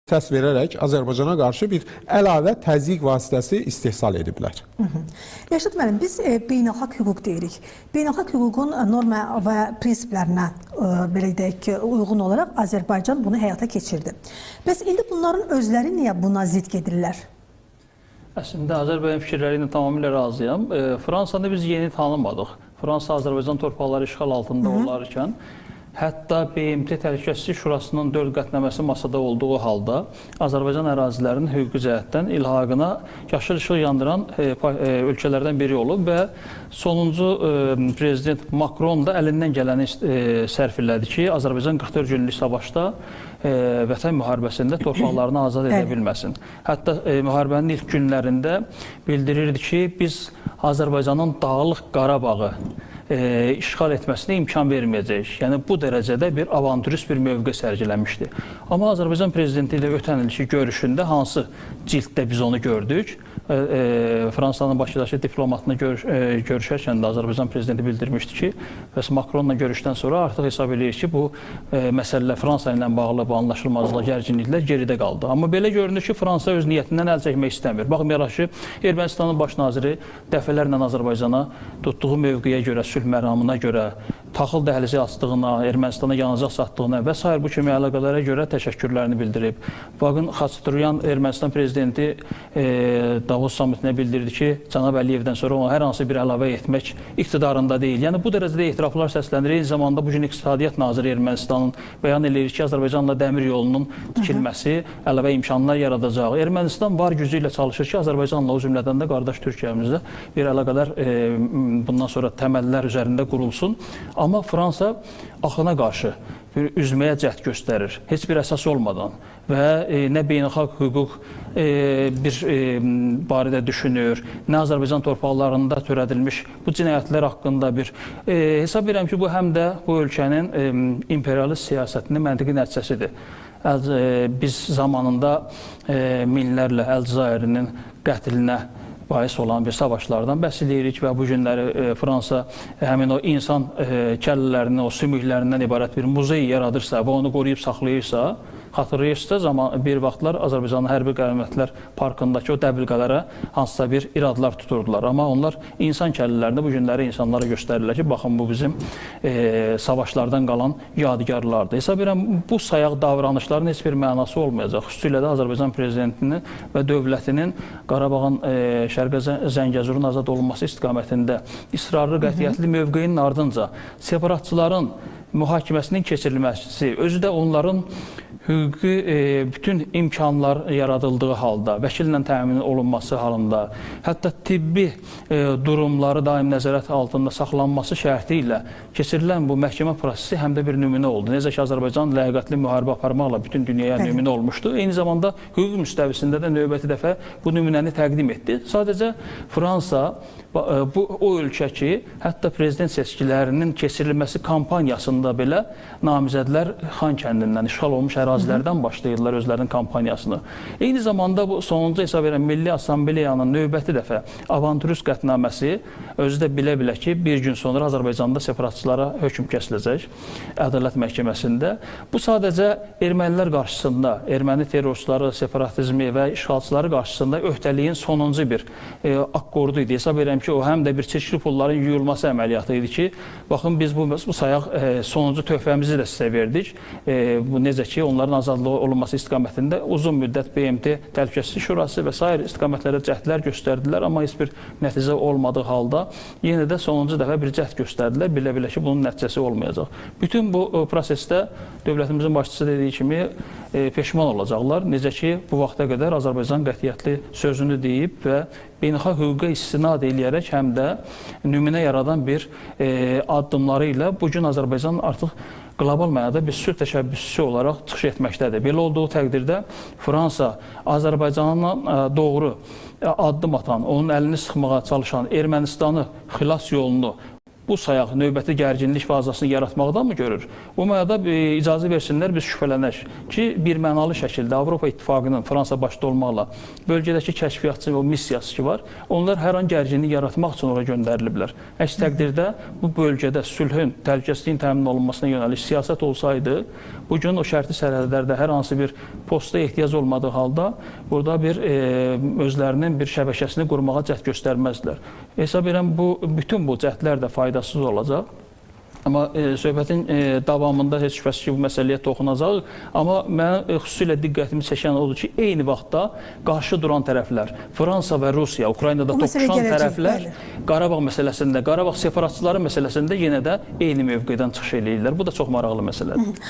səs verərək Azərbaycana qarşı bir əlavə təzyiq vasitəsi istehsal ediblər. Yaşad müəllim, biz beynəlxalq hüquq deyirik. Beynəlxalq hüququn norma və prinsiplərinə belə deyək ki, uyğun olaraq Azərbaycan bunu həyata keçirdi. Bəs indi bunların özləri niyə buna zidd gedirlər? Əslində Azərbaycan fikirləri ilə tamamilə razıyam. Fransanı biz yeni tanımadıq. Fransa Azərbaycan torpaqları işğal altında olarkən hətta BMT Təhlükəsizlik Şurasının 4 qətnəməsi masada olduğu halda Azərbaycan ərazilərinin hüquqi cəhətdən ilhaqına yaşıl işıq yandıran ölkələrdən biri olub və sonuncu prezident Macron da əlindən gələni sərf elədi ki, Azərbaycan 44 günlük savaşda Vətən müharibəsində torpaqlarını azad edə bilməsin. Hətta müharibənin ilk günlərində bildirirdi ki, biz Azərbaycanın Dağlıq Qarabağı işğal etməsinə imkan verməyəcək. Yəni, bu dərəcədə bir avanturist bir mövqe sərgiləmişdi. Amma Azərbaycan prezidenti ilə ötən ilki görüşündə hansı cilddə biz onu gördük? Fransanın Bakıdakı diplomatını görüşərkən də Azərbaycan prezidenti bildirmişdi ki, bəs Macronla görüşdən sonra artıq hesab edir ki, bu məsələlər Fransa ilə bağlı bu anlaşılmazlıq, gərginliklər geridə qaldı. Amma belə görünür ki, Fransa öz niyyətindən əl çəkmək istəmir. Baxmayaraq ki, Ermənistanın baş naziri dəfələrlə Azərbaycana tutduğu mövqeyə görə, sülh məramına görə, taxıl dəhlizi açdığına, Ermənistana yanacaq satdığına və s. bu kimi əlaqələrə görə təşəkkürlərini bildirib. Bakın Xaçatryan Ermənistan prezidenti Davos samitinə bildirdi ki, Cənab Əliyevdən sonra ona hər hansı bir əlavə etmək iqtidarında deyil. Yəni, bu dərəcədə etiraflar səslənir. Eyni zamanda bugün İqtisadiyyat Naziri Ermənistanın bəyan edir ki, Azərbaycanla dəmir yolunun tikilməsi əlavə imkanlar yaradacaq. Ermənistan var gücü ilə çalışır ki, Azərbaycanla o cümlədən də qardaş Türkiyəmizdə bir əlaqələr bundan sonra təməllər üzərində qurulsun. Amma Fransa axına qarşı bir üzməyə cəhd göstərir, heç bir əsas olmadan və nə beynəlxalq hüquq bir barədə düşünür, nə Azərbaycan torpaqlarında törədilmiş bu cinayətlər haqqında bir hesab edirəm ki, bu həm də bu ölkənin imperialist siyasətinin məntiqi nəticəsidir. Biz zamanında minlərlə Əlcəzairinin qətlinə bahis olan bir savaşlardan bəhs edirik və bu günləri Fransa həmin o insan kəllələrinin, o sümüklərindən ibarət bir muzey yaradırsa və onu qoruyub saxlayırsa, xatırlayırsınızsa, bir vaxtlar Azərbaycanın Hərbi Qənimətlər Parkındakı o dəbilqələrə hansısa bir iradlar tuturdular. Amma onlar insan kəllələrində bu günləri insanlara göstərirlər ki, baxın, bu bizim savaşlardan qalan yadigarlardır. Hesab edirəm, bu sayaq davranışların heç bir mənası olmayacaq. Xüsusilə də Azərbaycan prezidentinin və dövlətinin Qarabağın Şərqi Zəngəzurun azad olunması istiqamətində israrlı, qətiyyətli mövqeyinin ardınca separatçıların mühakiməsinin keçirilməsi, özü də onların hüquqi bütün imkanlar yaradıldığı halda, vəkillə təmin olunması halında, hətta tibbi durumları daim nəzarət altında saxlanması şərti ilə keçirilən bu məhkəmə prosesi həm də bir nümunə oldu. Necə ki, Azərbaycan ləyaqətli müharibə aparmaqla bütün dünyaya nümunə olmuşdu. Eyni zamanda hüquq müstəvisində də növbəti dəfə bu nümunəni təqdim etdi. Sadəcə Fransa o ölkə ki, hətta prezident seçkilərinin keçirilməsi kampaniyasında belə namizədlər Xan kəndindən, işğal olmuş ərazilərdən başlayırlar özlərinin kampaniyasını. Eyni zamanda bu sonuncu hesab edən Milli Assambleyanın növbəti dəfə avanturist qətnaməsi özü də bilə-bilə ki, bir gün sonra Azərbaycanda separatçılara hökm kəsiləcək Ədalət Məhkəməsində. Bu sadəcə ermənilər qarşısında, erməni terrorçuları, separatizmi və işğalçıları qarşısında öhdəliyin sonuncu bir akkordu idi. Hesab edirəm ki, o həm də bir çirkli pulların yuyulması əməliyyatı idi ki, baxın, biz bu sayaq sonuncu töhfəmizi də sizə verdik. Bu necə ki, onların azadlığı olunması istiqamətində uzun müddət BMT Təhlükəsizlik Şurası və s. istiqamətlərə cəhdlər göstərdilər, amma heç bir nəticə olmadığı halda yenə də sonuncu dəfə bir cəhd göstərdilər, bilə-bilə ki, bunun nəticəsi olmayacaq. Bütün bu prosesdə dövlətimizin başçısı dediyi kimi peşman olacaqlar. Necə ki, bu vaxta qədər Azərbaycan qətiyyətli sözünü deyib və beynəlxalq hüquqa istinad eləyərək həm də nümunə yaradan bir addımları ilə bugün Azərbaycan artıq qlobal mənada bir sülh təşəbbüsçüsü olaraq çıxış etməkdədir. Belə olduğu təqdirdə Fransa Azərbaycanla doğru addım atan, onun əlini sıxmağa çalışan Ermənistanı xilas yolunu bu sayaq növbəti gərginlik fazasını yaratmaqdan mı görür? Bu mənada icazə versinlər biz şübhələnək ki, bir mənalı şəkildə Avropa İttifaqının Fransa başda olmaqla bölgədəki kəşfiyyatçı o missiyası ki var, onlar hər an gərginlik yaratmaq üçün ora göndəriliblər. Əks təqdirdə bu bölgədə sülhün, təhlükəsizliyin təmin olunmasına yönəlik siyasət olsaydı, bugün o şərti sərhədlərdə hər hansı bir posta ehtiyac olmadığı halda burada bir özlərinin bir şəbəkəsini qurmağa cəhd göstərməzdilər. Hesab edirəm bütün bu cəhdlər də faydasız olacaq. Amma söhbətin davamında heç şübhəsiz ki, bu məsələyə toxunacaq. Amma mən xüsusilə diqqətimi çəkən odur ki, eyni vaxtda qarşı duran tərəflər, Fransa və Rusiya, Ukraynada toqquşan tərəflər Qarabağ məsələsində, Qarabağ separatçıları məsələsində yenə də eyni mövqedən çıxış eləyirlər. Bu da çox maraqlı məsələdir.